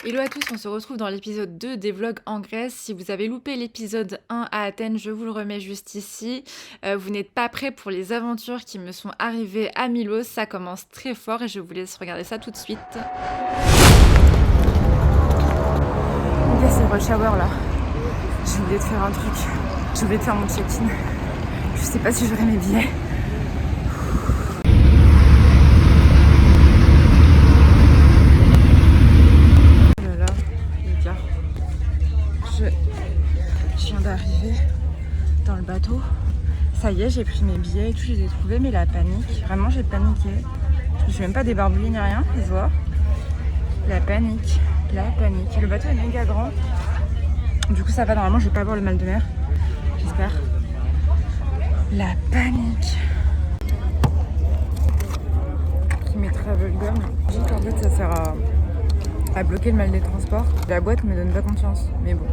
Hello à tous, on se retrouve dans l'épisode 2 des vlogs en Grèce. Si vous avez loupé l'épisode 1 à Athènes, je vous le remets juste ici. Vous n'êtes pas prêts pour les aventures qui me sont arrivées à Milos. Ça commence très fort et je vous laisse regarder ça tout de suite. Ok, c'est rush hour là. J'ai oublié de faire un truc. J'ai oublié de faire mon check-in. Je sais pas si j'aurai mes billets. Je viens d'arriver dans le bateau. Ça y est, j'ai pris mes billets et tout, je les ai trouvés, mais la panique, vraiment j'ai paniqué. Je me suis même pas débarbouillée ni rien, ça se voit. La panique. Le bateau est méga grand. Du coup ça va, normalement je vais pas avoir le mal de mer. J'espère. La panique. Qui met travel gum. Je dis qu'en fait ça sert à bloquer le mal des transports. La boîte me donne pas confiance, mais bon.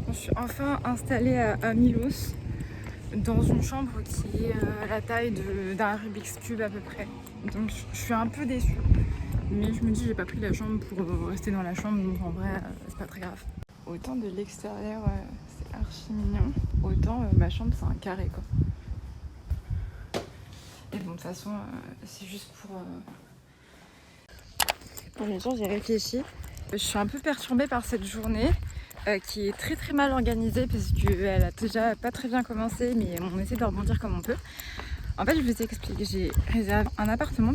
Je suis enfin installée à Milos dans une chambre qui est à la taille d'un Rubik's Cube à peu près. Donc je suis un peu déçue. Mais je me dis j'ai pas pris la chambre pour rester dans la chambre, donc en vrai c'est pas très grave. Autant de l'extérieur c'est archi mignon, autant ma chambre c'est un carré quoi. Et bon de toute façon c'est juste pour les jours j'ai réfléchi. Je suis un peu perturbée par cette journée. Qui est très très mal organisée parce qu'elle a déjà pas très bien commencé, mais on essaie de rebondir comme on peut. En fait, je vous explique, j'ai réservé un appartement,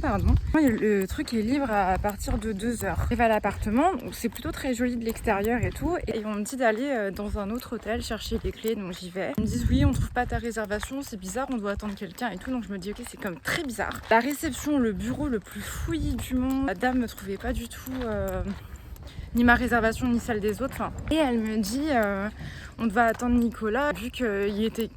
le truc est libre à partir de 2h. J'arrive à l'appartement, c'est plutôt très joli de l'extérieur et tout, et on me dit d'aller dans un autre hôtel chercher les clés, donc j'y vais. Ils me disent oui, on trouve pas ta réservation, c'est bizarre, on doit attendre quelqu'un et tout, donc je me dis ok, c'est quand même très bizarre. La réception, le bureau le plus fouillis du monde, la dame me trouvait pas du tout... ni ma réservation ni celle des autres. Et elle me dit on va attendre Nicolas. Vu qu'il était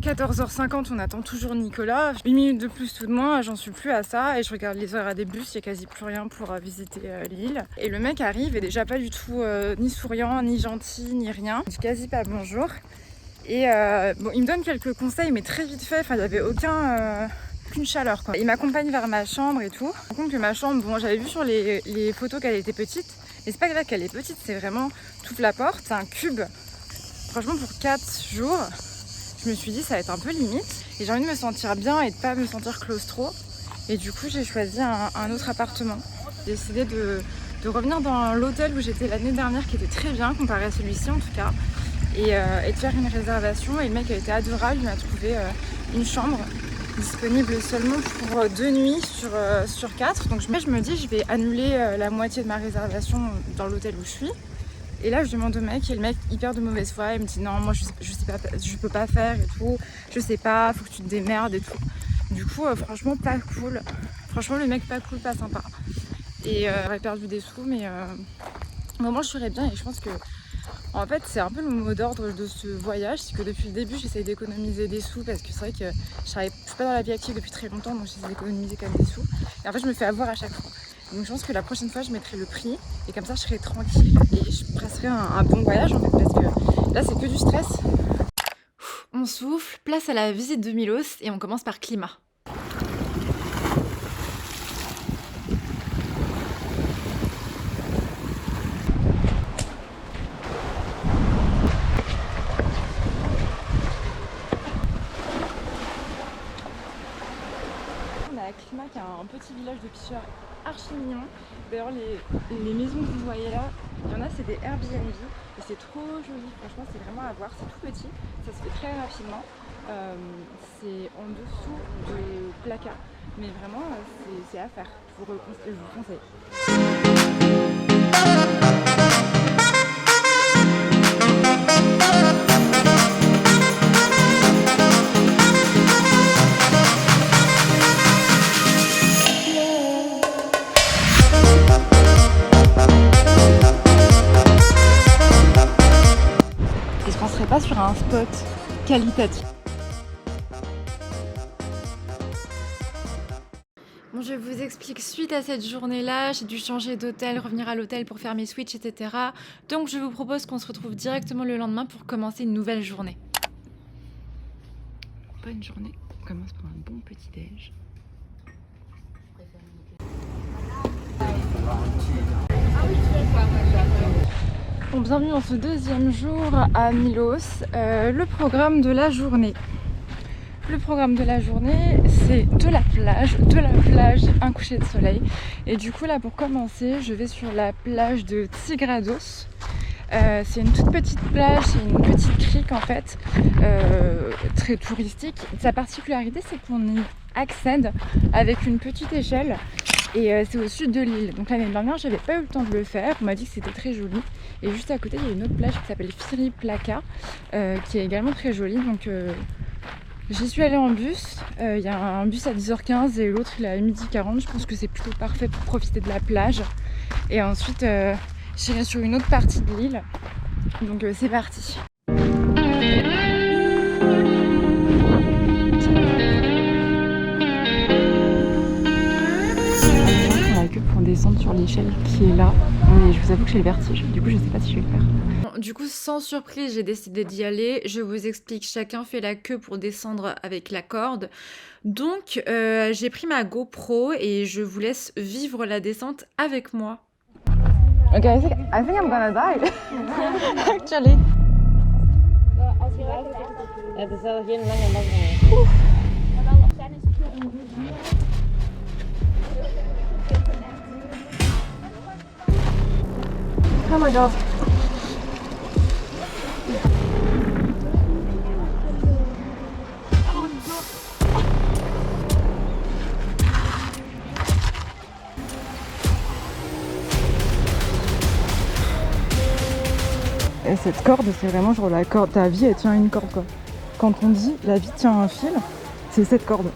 14h50, on attend toujours Nicolas. 8 minutes de plus tout de moins, j'en suis plus à ça. Et je regarde les horaires des bus, il n'y a quasi plus rien pour visiter l'île. Et le mec arrive et déjà pas du tout ni souriant, ni gentil, ni rien. Je dis quasi pas bonjour. Et bon, il me donne quelques conseils, mais très vite fait. Enfin, il n'y avait aucune chaleur quoi. Il m'accompagne vers ma chambre et tout. Par contre que ma chambre, bon j'avais vu sur les photos qu'elle était petite. Et c'est pas grave qu'elle est petite, c'est vraiment toute la porte, c'est un cube. Franchement pour 4 jours, je me suis dit ça va être un peu limite. Et j'ai envie de me sentir bien et de pas me sentir claustro. Et du coup j'ai choisi un autre appartement. J'ai décidé de revenir dans l'hôtel où j'étais l'année dernière qui était très bien comparé à celui-ci en tout cas. Et de faire une réservation. Et le mec a été adorable, il m'a trouvé une chambre disponible seulement pour 2 nuits sur 4. Donc je me dis je vais annuler la moitié de ma réservation dans l'hôtel où je suis. Et là je demande au mec et le mec hyper de mauvaise foi, il me dit non moi je sais pas, je peux pas faire et tout, je sais pas, faut que tu te démerdes et tout. Du coup franchement pas cool. Franchement le mec pas cool, pas sympa. Et j'aurais perdu des sous mais moi je serais bien et je pense que en fait, c'est un peu le mot d'ordre de ce voyage, c'est que depuis le début, j'essaye d'économiser des sous parce que c'est vrai que je suis pas dans la vie active depuis très longtemps, donc j'essaie d'économiser quand même des sous. Et en fait, je me fais avoir à chaque fois. Donc je pense que la prochaine fois, je mettrai le prix et comme ça, je serai tranquille et je passerai un bon voyage en fait parce que là, c'est que du stress. On souffle, place à la visite de Milos et on commence par climat. Climat qui est un petit village de pêcheurs archi mignon. D'ailleurs les maisons que vous voyez là, il y en a c'est des Airbnb et c'est trop joli, franchement c'est vraiment à voir, c'est tout petit, ça se fait très rapidement, c'est en dessous de placard, mais vraiment c'est à faire, je vous conseille. Pas sur un spot qualitatif. Bon, je vous explique, suite à cette journée-là, j'ai dû changer d'hôtel, revenir à l'hôtel pour faire mes switches, etc. Donc je vous propose qu'on se retrouve directement le lendemain pour commencer une nouvelle journée. Bonne journée, on commence par un bon petit-déj. Bon, bienvenue dans ce deuxième jour à Milos. Le programme de la journée. Le programme de la journée, c'est de la plage, un coucher de soleil. Et du coup, là, pour commencer, je vais sur la plage de Tigrados. C'est une toute petite plage, c'est une petite crique en fait, très touristique. Sa particularité, c'est qu'on y accède avec une petite échelle et c'est au sud de l'île. Donc l'année dernière, j'avais pas eu le temps de le faire. On m'a dit que c'était très joli. Et juste à côté, il y a une autre plage qui s'appelle Firi Plaka, qui est également très jolie. Donc j'y suis allée en bus, il y a un bus à 10h15 et l'autre il est à 12h40. Je pense que c'est plutôt parfait pour profiter de la plage. Et ensuite j'irai sur une autre partie de l'île. Donc c'est parti. On a que pour descendre sur l'échelle qui est là. Mais je vous avoue que j'ai le vertige, du coup je sais pas si je vais le faire. Bon, du coup sans surprise j'ai décidé d'y aller. Je vous explique, chacun fait la queue pour descendre avec la corde. Donc j'ai pris ma GoPro et je vous laisse vivre la descente avec moi. Ok, I think I'm gonna die. Actually. Oh my god. Et cette corde, c'est vraiment genre la corde, ta vie elle tient à une corde quoi. Quand on dit la vie tient à un fil, c'est cette corde.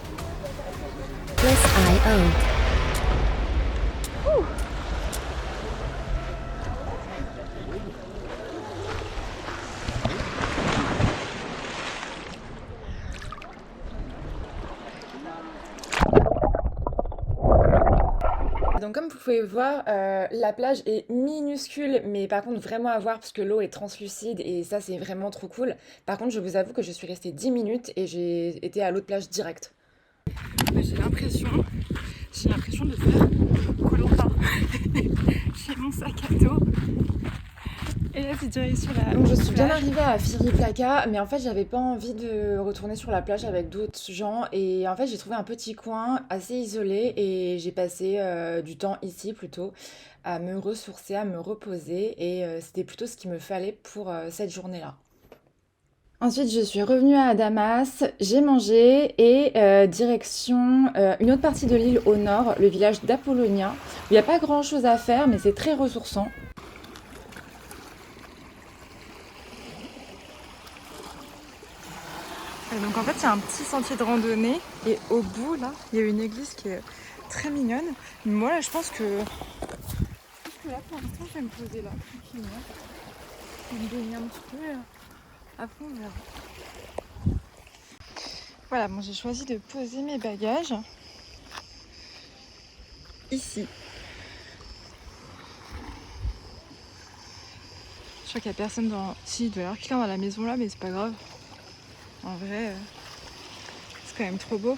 Donc comme vous pouvez voir, la plage est minuscule, mais par contre vraiment à voir parce que l'eau est translucide et ça c'est vraiment trop cool. Par contre je vous avoue que je suis restée 10 minutes et j'ai été à l'autre plage direct. J'ai l'impression de faire Koh-Lanta. J'ai mon sac à dos. Et là c'est direction la... Donc je suis bien arrivée à Firi Plaka, mais en fait j'avais pas envie de retourner sur la plage avec d'autres gens. Et en fait j'ai trouvé un petit coin assez isolé et j'ai passé du temps ici plutôt à me ressourcer, à me reposer. Et c'était plutôt ce qu'il me fallait pour cette journée-là. Ensuite, je suis revenue à Damas, j'ai mangé et direction une autre partie de l'île au nord, le village d'Apollonia. Il n'y a pas grand-chose à faire, mais c'est très ressourçant. Et donc en fait, il y a un petit sentier de randonnée et au bout, là, il y a une église qui est très mignonne. Mais moi, là, je pense que là, pour l'instant, je vais me poser là, tranquillement. Je vais me baigner un petit peu. Après, on verra. Voilà, bon, j'ai choisi de poser mes bagages ici. Je crois qu'il n'y a personne dans... Si, il doit y avoir quelqu'un dans la maison là, mais c'est pas grave. En vrai, c'est quand même trop beau.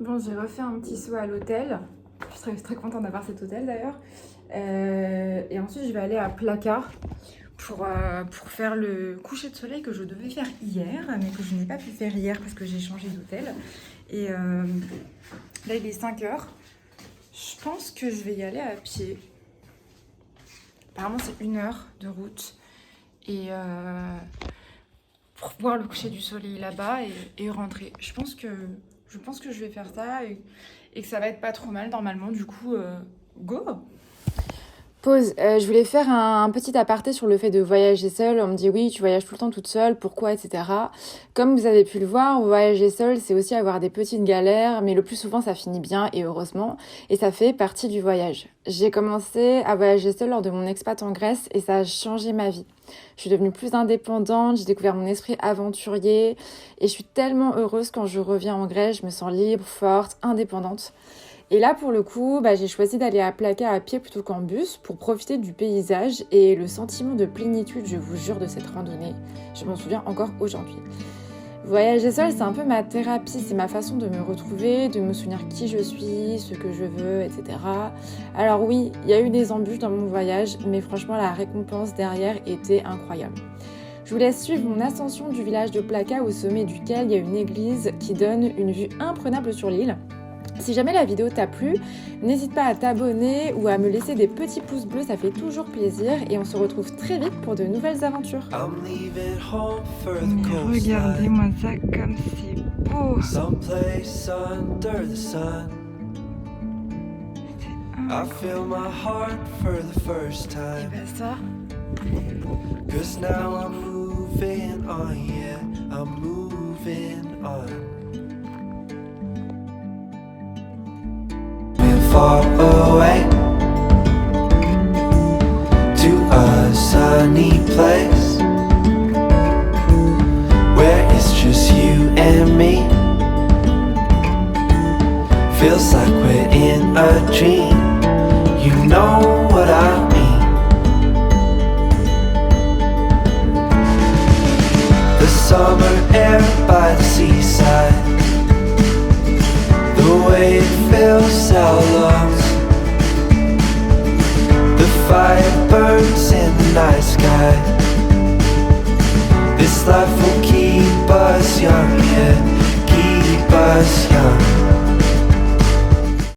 Bon, j'ai refait un petit saut à l'hôtel. Je serais très contente d'avoir cet hôtel d'ailleurs. Et ensuite, je vais aller à Plaka pour faire le coucher de soleil que je devais faire hier, mais que je n'ai pas pu faire hier parce que j'ai changé d'hôtel. Et là, il est 5h. Je pense que je vais y aller à pied. Apparemment, c'est 1 heure de route. Et pour voir le coucher du soleil là-bas et rentrer. Je pense que je vais faire ça et que ça va être pas trop mal normalement. Du coup, go! Pause. Je voulais faire un petit aparté sur le fait de voyager seule. On me dit oui, tu voyages tout le temps toute seule, pourquoi, etc. Comme vous avez pu le voir, voyager seule, c'est aussi avoir des petites galères, mais le plus souvent ça finit bien et heureusement, et ça fait partie du voyage. J'ai commencé à voyager seule lors de mon expat en Grèce et ça a changé ma vie. Je suis devenue plus indépendante, j'ai découvert mon esprit aventurier et je suis tellement heureuse quand je reviens en Grèce, je me sens libre, forte, indépendante. Et là, pour le coup, j'ai choisi d'aller à Plaka à pied plutôt qu'en bus pour profiter du paysage et le sentiment de plénitude, je vous jure, de cette randonnée. Je m'en souviens encore aujourd'hui. Voyager seule, c'est un peu ma thérapie, c'est ma façon de me retrouver, de me souvenir qui je suis, ce que je veux, etc. Alors oui, il y a eu des embûches dans mon voyage, mais franchement, la récompense derrière était incroyable. Je vous laisse suivre mon ascension du village de Plaka, au sommet duquel il y a une église qui donne une vue imprenable sur l'île. Si jamais la vidéo t'a plu, n'hésite pas à t'abonner ou à me laisser des petits pouces bleus, ça fait toujours plaisir et on se retrouve très vite pour de nouvelles aventures. Mais regardez-moi ça comme c'est beau. C'est incroyable. Et ça. Far away to a sunny place where it's just you and me. Feels like we're in a dream. You know what I mean. The summer air by the seaside, the way it fills our lungs, the fire burns in the night sky. This life will keep us young.